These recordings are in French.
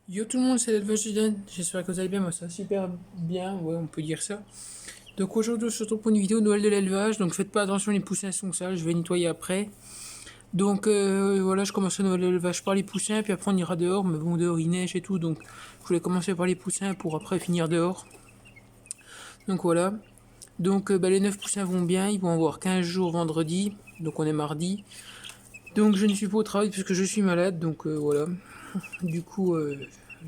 Yo tout le monde, c'est l'élevage Eden. J'espère que vous allez bien. Moi, ça va super bien. Ouais, on peut dire ça. Donc aujourd'hui, on se retrouve pour une vidéo Noël de l'élevage. Donc faites pas attention, les poussins sont sales. Je vais nettoyer après. Donc voilà, je commence à Noël de l'élevage par les poussins. Puis après, on ira dehors. Mais bon, dehors, il neige et tout. Donc je voulais commencer par les poussins pour après finir dehors. Donc voilà. Donc les 9 poussins vont bien. Ils vont avoir 15 jours vendredi. Donc on est mardi. Donc je ne suis pas au travail parce que je suis malade. Donc voilà. Du coup, euh,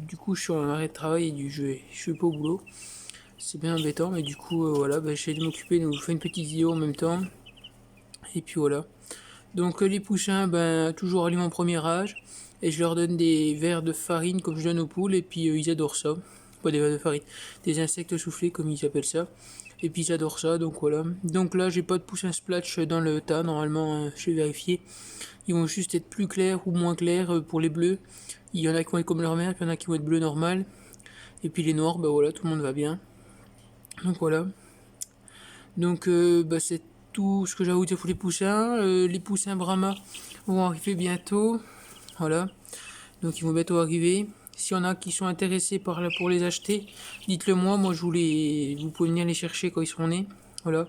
du coup, je suis en arrêt de travail et je suis pas au boulot. C'est bien embêtant, mais du coup, voilà, j'essaie de m'occuper, donc je fais une petite vidéo en même temps. Et puis voilà. Donc les poussins, toujours aliment premier âge. Et je leur donne des verres de farine comme je donne aux poules. Et puis ils adorent ça. Pas des verres de farine, des insectes soufflés comme ils appellent ça. Et puis ils adorent ça, donc voilà. Donc là, j'ai pas de poussins splatch dans le tas. Normalement, je vais vérifier. Ils vont juste être plus clairs ou moins clairs pour les bleus. Il y en a qui vont être comme leur mère, puis il y en a qui vont être bleu normal. Et puis les noirs, voilà, tout le monde va bien. Donc voilà. Donc c'est tout ce que j'ai à vous dire pour les poussins. Les poussins Brahma vont arriver bientôt. Voilà. Donc ils vont bientôt arriver. S'il y en a qui sont intéressés par là pour les acheter, dites-le moi. Moi, vous pouvez venir les chercher quand ils seront nés. Voilà.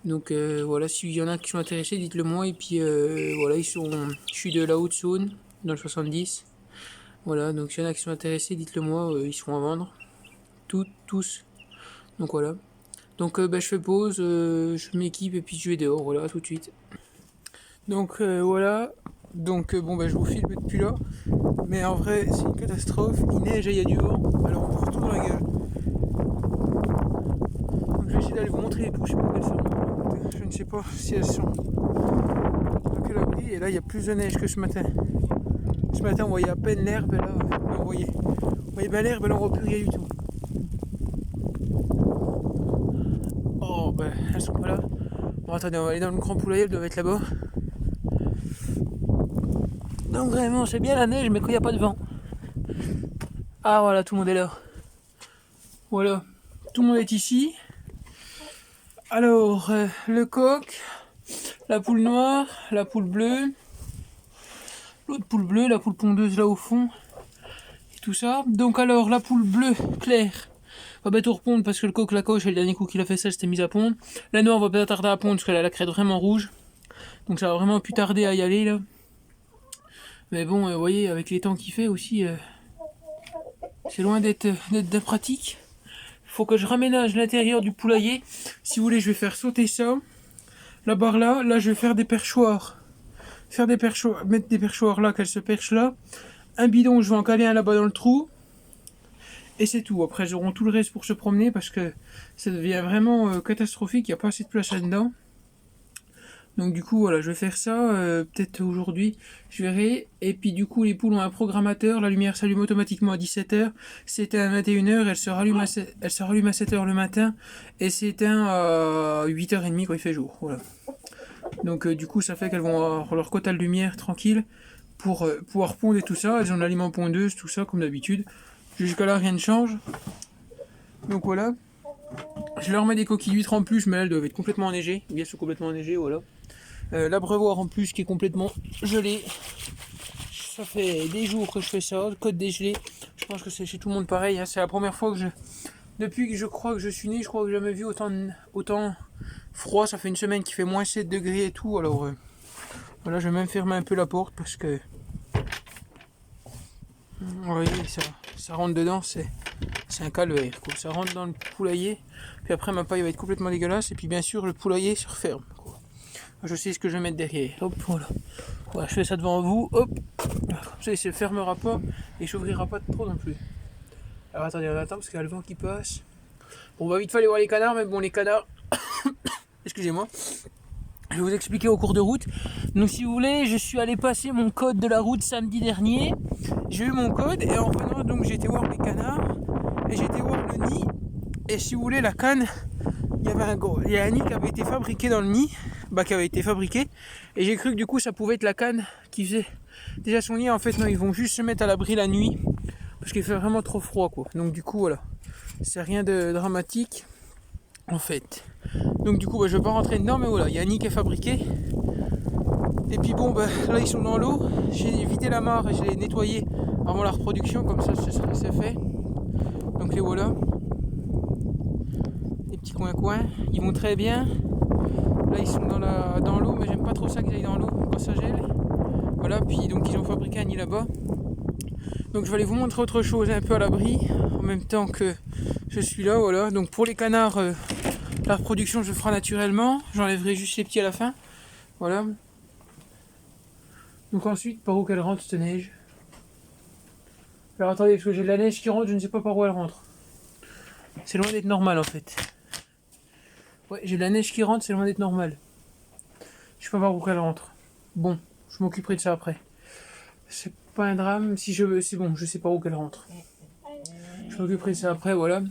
Donc voilà, s'il y en a qui sont intéressés, dites-le moi. Et puis voilà, je suis de la Haute-Saône, dans le 70. Voilà, donc s'il y en a qui sont intéressés, dites-le moi. Ils seront à vendre. Tous. Donc voilà. Donc je fais pause, je m'équipe et puis je vais dehors, voilà, tout de suite. Donc voilà, donc je vous filme depuis là, mais en vrai c'est une catastrophe, il neige et il y a du vent, alors on me retourne la gueule. Donc je vais essayer d'aller vous montrer les poules, je sais pas quelles sont, je ne sais pas si elles sont à quel abri, et là il y a plus de neige que ce matin. Ce matin on voyait à peine l'herbe, et là on voyait bien l'herbe, et là on voit plus rien du tout. Oh elles sont pas là. Bon attendez, on va aller dans le grand poulailler, elles doivent être là-bas. Donc vraiment, c'est bien la neige, mais quand il n'y a pas de vent. Ah voilà, tout le monde est là. Voilà, tout le monde est ici. Alors, le coq, la poule noire, la poule bleue, l'autre poule bleue, la poule pondeuse là au fond, et tout ça. Donc alors, la poule bleue claire va bientôt repondre parce que le coq, la coche, et le dernier coup qu'il a fait ça, c'était mise à pondre. La noire va pas tarder à pondre parce qu'elle a la crête vraiment rouge. Donc ça va vraiment plus tarder à y aller là. Mais bon, vous voyez, avec les temps qu'il fait aussi, c'est loin d'être pratique. Faut que je raménage l'intérieur du poulailler. Si vous voulez, je vais faire sauter ça. La barre là, je vais faire des perchoirs. Mettre des perchoirs là, qu'elle se perche là. Un bidon, je vais en caler un là-bas dans le trou. Et c'est tout. Après, ils auront tout le reste pour se promener parce que ça devient vraiment catastrophique. Il n'y a pas assez de place là-dedans. Donc du coup voilà, je vais faire ça, peut-être aujourd'hui, je verrai. Et puis du coup les poules ont un programmateur, la lumière s'allume automatiquement à 17h, s'éteint à 21h, elle se rallume à 7h le matin et s'éteint à 8h30 quand il fait jour. Voilà. Donc du coup ça fait qu'elles vont avoir leur quota de lumière tranquille pour pouvoir pondre et tout ça. Elles ont l'aliment pondeuse, tout ça comme d'habitude. Jusqu'à là rien ne change. Donc voilà. Je leur mets des coquilles d'huîtres en plus, mais elles doivent être complètement enneigées. Bien sûr complètement enneigées, voilà. L'abreuvoir en plus qui est complètement gelé. Ça fait des jours que je fais ça, côte dégelée. Je pense que c'est chez tout le monde pareil. Hein. C'est la première fois que depuis que je crois que je suis né, je crois que j'ai jamais vu autant froid. Ça fait une semaine qu'il fait moins 7 degrés et tout. Alors voilà, je vais même fermer un peu la porte parce que vous voyez, ça rentre dedans, c'est un calvaire. Quoi. Ça rentre dans le poulailler, puis après ma paille va être complètement dégueulasse, et puis bien sûr le poulailler se referme. Quoi. Je sais ce que je vais mettre derrière. Hop, voilà. Voilà, je fais ça devant vous, hop. Comme ça il se fermera pas et il s'ouvrira pas trop non plus. Alors attendez, on attend parce qu'il y a le vent qui passe. Bon, on va vite faire aller voir les canards, mais bon les canards. Excusez-moi. Je vais vous expliquer au cours de route. Donc si vous voulez, je suis allé passer mon code de la route samedi dernier. J'ai eu mon code et en revenant donc j'ai été voir les canards et j'ai été voir le nid. Et si vous voulez la canne, il y a un nid qui avait été fabriqué dans le nid, qui avait été fabriqué. Et j'ai cru que du coup ça pouvait être la canne qui faisait déjà son nid. En fait non, ils vont juste se mettre à l'abri la nuit parce qu'il fait vraiment trop froid quoi. Donc du coup voilà, c'est rien de dramatique en fait. Donc du coup je vais pas rentrer dedans, mais voilà, il y a un nid qui est fabriqué. Et puis bon là ils sont dans l'eau, j'ai vidé la mare et je l'ai nettoyé avant la reproduction, comme ça c'est fait. Donc les voilà, les petits coins, ils vont très bien. Là ils sont dans l'eau, mais j'aime pas trop ça qu'ils aillent dans l'eau quand ça gèle. Voilà, puis donc ils ont fabriqué un nid là-bas. Donc je vais aller vous montrer autre chose un peu à l'abri, en même temps que je suis là, voilà. Donc pour les canards, la reproduction je le ferai naturellement, j'enlèverai juste les petits à la fin. Voilà. Donc ensuite, par où qu'elle rentre cette neige? Alors attendez, parce que j'ai de la neige qui rentre, je ne sais pas par où elle rentre. C'est loin d'être normal en fait. Ouais, j'ai de la neige qui rentre, c'est loin d'être normal. Je sais pas par où qu'elle rentre. Bon, je m'occuperai de ça après. C'est pas un drame, si je veux, c'est bon, je sais pas où qu'elle rentre. Je m'occuperai de ça après, voilà.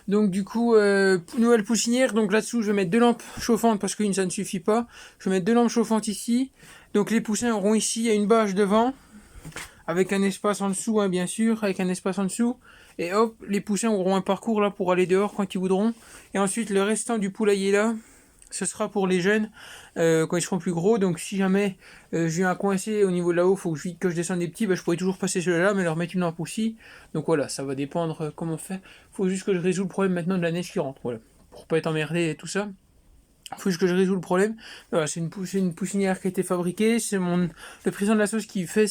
Donc du coup, nouvelle poussinière, donc là-dessous je vais mettre 2 lampes chauffantes parce qu'une ça ne suffit pas. Je vais mettre 2 lampes chauffantes ici. Donc les poussins auront ici une bâche devant, avec un espace en dessous, hein, bien sûr, avec un espace en dessous. Et hop, les poussins auront un parcours là pour aller dehors quand ils voudront. Et ensuite le restant du poulailler là, ce sera pour les jeunes quand ils seront plus gros. Donc si jamais je viens à coincer au niveau de là-haut, faut que je descende des petits, je pourrais toujours passer ceux-là, mais leur mettre une lampe aussi. Donc voilà, ça va dépendre comment on fait. Faut juste que je résolve le problème maintenant de la neige qui rentre, voilà, pour pas être emmerdé et tout ça. Faut juste que je résolve le problème. Voilà, c'est une poussinière qui a été fabriquée. C'est le président de la sauce qui fait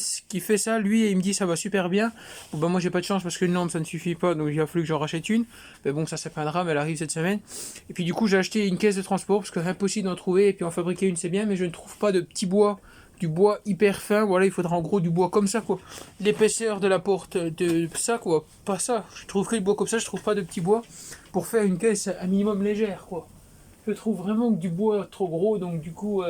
ça. Lui, et il me dit ça va super bien. Bon, moi j'ai pas de chance parce qu'une lampe ça ne suffit pas, donc il a fallu que j'en rachète une. Mais bon, ça c'est pas un drame, elle arrive cette semaine. Et puis du coup j'ai acheté une caisse de transport parce que c'est impossible d'en trouver. Et puis en fabriquer une c'est bien, mais je ne trouve pas de petit bois, du bois hyper fin. Voilà, il faudra en gros du bois comme ça quoi. L'épaisseur de la porte de ça quoi, pas ça. Je trouverai le bois comme ça, je trouve pas de petit bois pour faire une caisse un minimum légère quoi. Je trouve vraiment que du bois trop gros, donc du coup,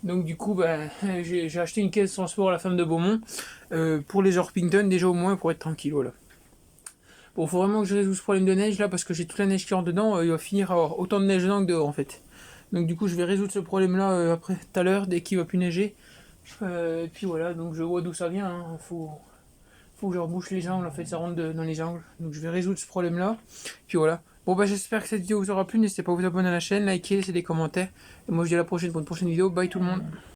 j'ai acheté une caisse de transport à la femme de Beaumont pour les Orpington déjà au moins pour être tranquille, voilà. Bon, faut vraiment que je résolve ce problème de neige là parce que j'ai toute la neige qui rentre dedans, il va finir à avoir autant de neige dedans que dehors en fait. Donc du coup je vais résoudre ce problème là après tout à l'heure dès qu'il va plus neiger. Et puis voilà, donc je vois d'où ça vient, hein. Faut que je rebouche les angles, en fait ça rentre dans les angles. Donc je vais résoudre ce problème là. Puis voilà. Bon j'espère que cette vidéo vous aura plu, n'hésitez pas à vous abonner à la chaîne, liker, laisser des commentaires. Et moi je vous dis à la prochaine pour une prochaine vidéo. Bye tout le monde.